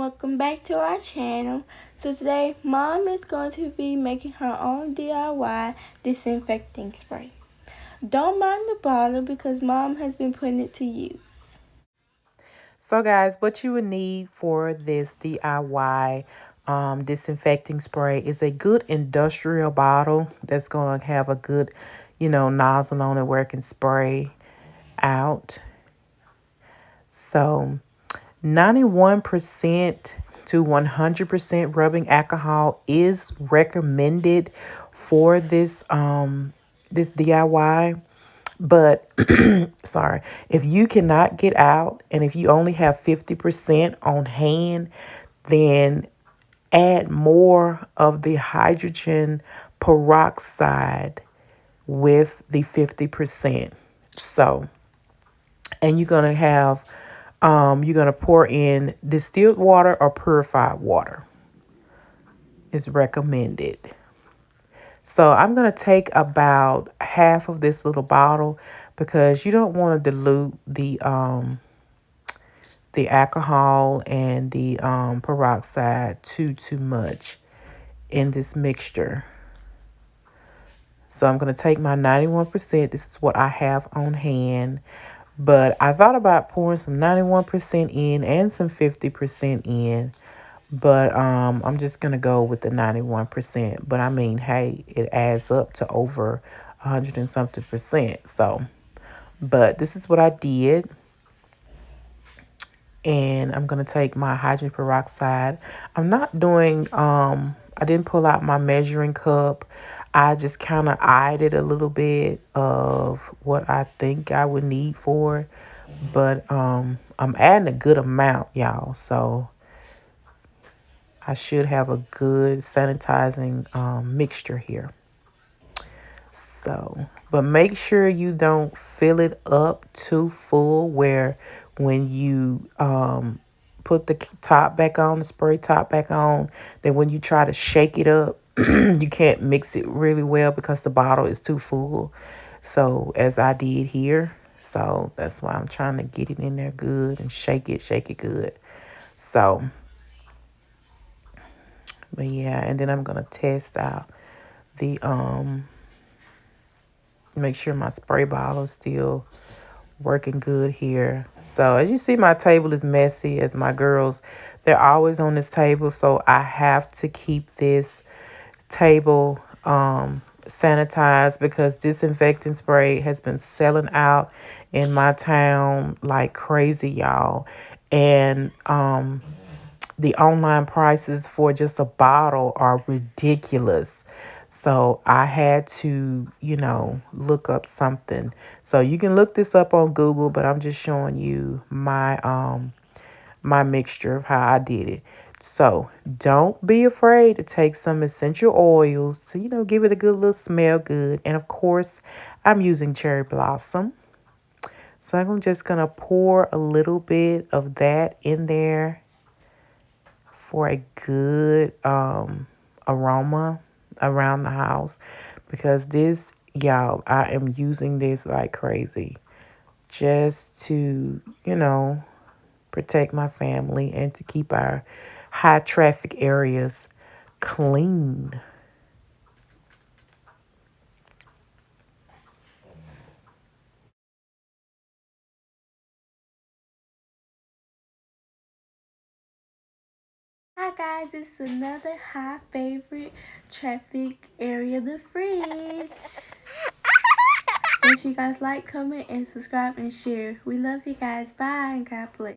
welcome back to our channel. So today mom is going to be making her own DIY disinfecting spray. Don't mind the bottle because mom has been putting it to use. So guys, what you would need for this DIY disinfecting spray is a good industrial bottle that's going to have a good, nozzle on it where it can spray out. So 91% to 100% rubbing alcohol is recommended for this DIY. But sorry, if you cannot get out and if you only have 50% on hand, then add more of the hydrogen peroxide with the 50%. So, and you're gonna pour in distilled water or purified water is recommended. So I'm going to take about half of this little bottle because you don't want to dilute the alcohol and the peroxide too much in this mixture. So I'm going to take my 91%. This is what I have on hand. But I thought about pouring some 91% in and some 50% in. But I'm just going to go with the 91%. But I mean, hey, it adds up to over 100 and something percent. So, but this is what I did. And I'm going to take my hydrogen peroxide. I'm not doing, I didn't pull out my measuring cup. I just kind of eyed it a little bit of what I think I would need for it. But I'm adding a good amount, y'all. So I should have a good sanitizing mixture here. So, but make sure you don't fill it up too full where when you put the top back on, the spray top back on, then when you try to shake it up, you can't mix it really well because the bottle is too full. So, as I did here. So, that's why I'm trying to get it in there good and shake it good. So, but yeah, and then I'm going to test out the make sure my spray bottle is still working good here. So as you see, my table is messy as my girls, they're always on this table. So I have to keep this table sanitized because disinfecting spray has been selling out in my town like crazy, y'all. And the online prices for just a bottle are ridiculous. So I had to, look up something. So you can look this up on Google, but I'm just showing you my mixture of how I did it. So don't be afraid to take some essential oils to, give it a good little smell good. And of course, I'm using cherry blossom. So I'm just going to pour a little bit of that in there for a good aroma around the house because this, y'all, I am using this like crazy just to, protect my family and to keep our high traffic areas clean. Hi guys, this is another high favorite traffic area, the fridge. Make sure you guys like, comment, and subscribe and share. We love you guys. Bye and God bless.